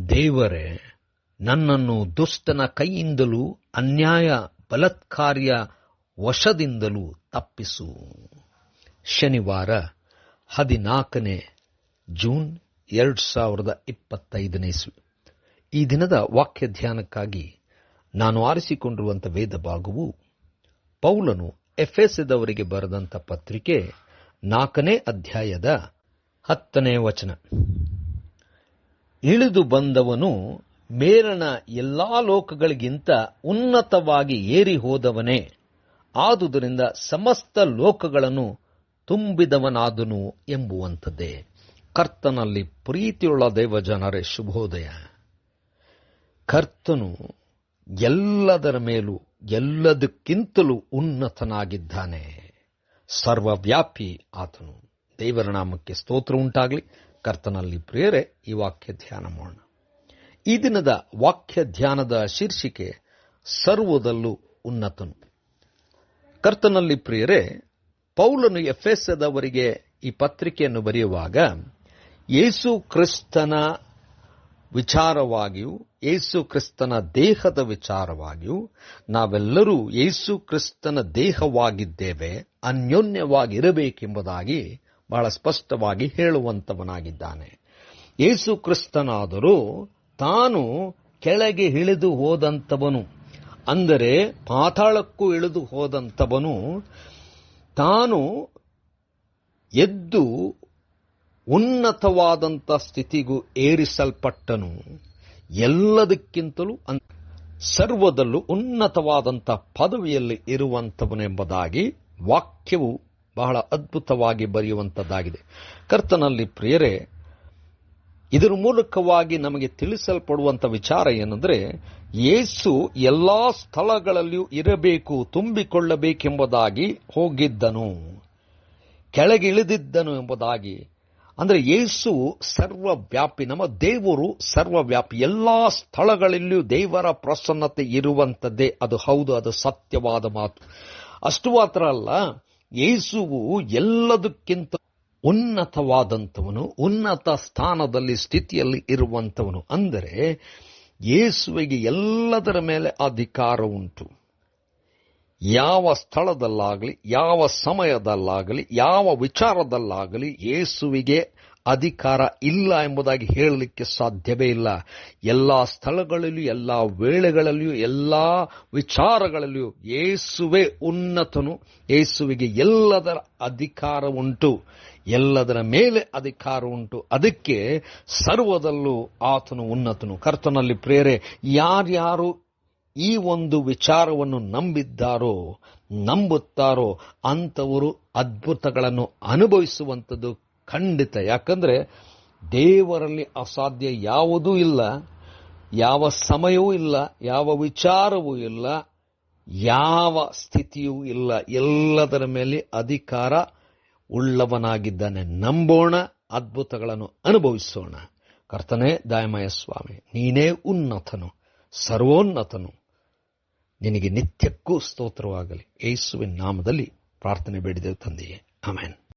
ದೇವರೇ, ನನ್ನನ್ನು ದುಷ್ಟನ ಕೈಯಿಂದಲೂ ಅನ್ಯಾಯ ಬಲಾತ್ಕಾರ್ಯ ವಶದಿಂದಲೂ ತಪ್ಪಿಸು. ಶನಿವಾರ 14 ಜೂನ್ 2025 ಈ ದಿನದ ವಾಕ್ಯ ಧ್ಯಾನಕ್ಕಾಗಿ ನಾನು ಆರಿಸಿಕೊಂಡಿರುವಂಥ ವೇದ ಭಾಗವು ಪೌಲನು ಎಫೆಸದವರಿಗೆ ಬರೆದಂಥ ಪತ್ರಿಕೆ 4ನೇ ಅಧ್ಯಾಯದ 10ನೇ ವಚನ. ಇಳಿದು ಬಂದವನು ಮೇಲಣ ಎಲ್ಲಾ ಲೋಕಗಳಿಗಿಂತ ಉನ್ನತವಾಗಿ ಏರಿ ಹೋದವನೇ, ಆದುದರಿಂದ ಸಮಸ್ತ ಲೋಕಗಳನ್ನು ತುಂಬಿದವನಾದನು ಎಂಬುವಂಥದ್ದೇ. ಕರ್ತನಲ್ಲಿ ಪ್ರೀತಿಯುಳ್ಳ ದೇವಜನರೇ, ಶುಭೋದಯ. ಕರ್ತನು ಎಲ್ಲದರ ಮೇಲೂ ಎಲ್ಲದಕ್ಕಿಂತಲೂ ಉನ್ನತನಾಗಿದ್ದಾನೆ. ಸರ್ವವ್ಯಾಪಿ ಆತನು. ದೇವರ ನಾಮಕ್ಕೆ ಸ್ತೋತ್ರ ಉಂಟಾಗಲಿ. ಕರ್ತನಲ್ಲಿ ಪ್ರಿಯರೇ, ಈ ವಾಕ್ಯ ಧ್ಯಾನ ಮಾಡೋಣ. ಈ ದಿನದ ವಾಕ್ಯ ಧ್ಯಾನದ ಶೀರ್ಷಿಕೆ ಸರ್ವದಲ್ಲೂ ಉನ್ನತನು. ಕರ್ತನಲ್ಲಿ ಪ್ರಿಯರೇ, ಪೌಲನು ಎಫೆಸದವರಿಗೆ ಈ ಪತ್ರಿಕೆಯನ್ನು ಬರೆಯುವಾಗ ಯೇಸು ಕ್ರಿಸ್ತನ ವಿಚಾರವಾಗಿಯೂ ಯೇಸು ಕ್ರಿಸ್ತನ ದೇಹದ ವಿಚಾರವಾಗಿಯೂ ನಾವೆಲ್ಲರೂ ಯೇಸು ಕ್ರಿಸ್ತನ ದೇಹವಾಗಿದ್ದೇವೆ, ಅನ್ಯೋನ್ಯವಾಗಿರಬೇಕೆಂಬುದಾಗಿ ಬಹಳ ಸ್ಪಷ್ಟವಾಗಿ ಹೇಳುವಂತವನಾಗಿದ್ದಾನೆ. ಯೇಸು ಕ್ರಿಸ್ತನಾದರೂ ತಾನು ಕೆಳಗೆ ಇಳಿದು ಹೋದಂಥವನು, ಅಂದರೆ ಪಾತಾಳಕ್ಕೂ ಇಳಿದು ಹೋದಂಥವನು, ತಾನು ಎದ್ದು ಉನ್ನತವಾದಂಥ ಸ್ಥಿತಿಗೂ ಏರಿಸಲ್ಪಟ್ಟನು. ಎಲ್ಲದಕ್ಕಿಂತಲೂ ಸರ್ವದಲ್ಲೂ ಉನ್ನತವಾದಂಥ ಪದವಿಯಲ್ಲಿ ಇರುವಂಥವನೆಂಬುದಾಗಿ ವಾಕ್ಯವು ಬಹಳ ಅದ್ಭುತವಾಗಿ ಬರೆಯುವಂಥದ್ದಾಗಿದೆ. ಕರ್ತನಲ್ಲಿ ಪ್ರಿಯರೇ, ಇದರ ಮೂಲಕವಾಗಿ ನಮಗೆ ತಿಳಿಸಲ್ಪಡುವಂಥ ವಿಚಾರ ಏನಂದರೆ, ಯೇಸು ಎಲ್ಲಾ ಸ್ಥಳಗಳಲ್ಲಿಯೂ ಇರಬೇಕು, ತುಂಬಿಕೊಳ್ಳಬೇಕೆಂಬುದಾಗಿ ಹೋಗಿದ್ದನು, ಕೆಳಗೆ ಇಳಿದಿದ್ದನು ಎಂಬುದಾಗಿ. ಅಂದರೆ ಯೇಸು ಸರ್ವವ್ಯಾಪಿ, ನಮ್ಮ ದೇವರು ಸರ್ವವ್ಯಾಪಿ. ಎಲ್ಲಾ ಸ್ಥಳಗಳಲ್ಲಿಯೂ ದೇವರ ಪ್ರಸನ್ನತೆ ಇರುವಂಥದ್ದೇ. ಅದು ಹೌದು, ಅದು ಸತ್ಯವಾದ ಮಾತು. ಅಷ್ಟು ಮಾತ್ರ ಅಲ್ಲ, ಯೇಸುವು ಎಲ್ಲದಕ್ಕಿಂತ ಉನ್ನತವಾದಂಥವನು, ಉನ್ನತ ಸ್ಥಾನದಲ್ಲಿ ಸ್ಥಿತಿಯಲ್ಲಿ ಇರುವಂಥವನು. ಅಂದರೆ ಯೇಸುವಿಗೆ ಎಲ್ಲದರ ಮೇಲೆ ಅಧಿಕಾರ ಉಂಟು. ಯಾವ ಸ್ಥಳದಲ್ಲಾಗಲಿ, ಯಾವ ಸಮಯದಲ್ಲಾಗಲಿ, ಯಾವ ವಿಚಾರದಲ್ಲಾಗಲಿ ಯೇಸುವಿಗೆ ಅಧಿಕಾರ ಇಲ್ಲ ಎಂಬುದಾಗಿ ಹೇಳಲಿಕ್ಕೆ ಸಾಧ್ಯವೇ ಇಲ್ಲ. ಎಲ್ಲ ಸ್ಥಳಗಳಲ್ಲಿಯೂ, ಎಲ್ಲ ವೇಳೆಗಳಲ್ಲಿಯೂ, ಎಲ್ಲ ವಿಚಾರಗಳಲ್ಲಿಯೂ ಯೇಸುವೇ ಉನ್ನತನು. ಯೇಸುವಿಗೆ ಎಲ್ಲದರ ಅಧಿಕಾರ ಉಂಟು, ಎಲ್ಲದರ ಮೇಲೆ ಅಧಿಕಾರ ಉಂಟು. ಅದಕ್ಕೆ ಸರ್ವದಲ್ಲೂ ಆತನು ಉನ್ನತನು. ಕರ್ತನಲ್ಲಿ ಪ್ರೇರೆ, ಯಾರ್ಯಾರು ಈ ಒಂದು ವಿಚಾರವನ್ನು ನಂಬಿದ್ದಾರೋ, ನಂಬುತ್ತಾರೋ ಅಂಥವರು ಅದ್ಭುತಗಳನ್ನು ಅನುಭವಿಸುವಂಥದ್ದು ಖಂಡಿತ. ಯಾಕಂದ್ರೆ ದೇವರಲ್ಲಿ ಅಸಾಧ್ಯ ಯಾವುದೂ ಇಲ್ಲ, ಯಾವ ಸಮಯವೂ ಇಲ್ಲ, ಯಾವ ವಿಚಾರವೂ ಇಲ್ಲ, ಯಾವ ಸ್ಥಿತಿಯೂ ಇಲ್ಲ. ಎಲ್ಲದರ ಮೇಲೆ ಅಧಿಕಾರ ಉಳ್ಳವನಾಗಿದ್ದಾನೆ. ನಂಬೋಣ, ಅದ್ಭುತಗಳನ್ನು ಅನುಭವಿಸೋಣ. ಕರ್ತನೇ ದಯಾಮಯ ಸ್ವಾಮಿ, ನೀನೇ ಉನ್ನತನು, ಸರ್ವೋನ್ನತನು. ನಿನಗೆ ನಿತ್ಯಕ್ಕೂ ಸ್ತೋತ್ರವಾಗಲಿ. ಯೇಸುವಿನ ನಾಮದಲ್ಲಿ ಪ್ರಾರ್ಥನೆ ಬೇಡಿದೆವು ತಂದೆಯೇ, ಆಮೆನ್.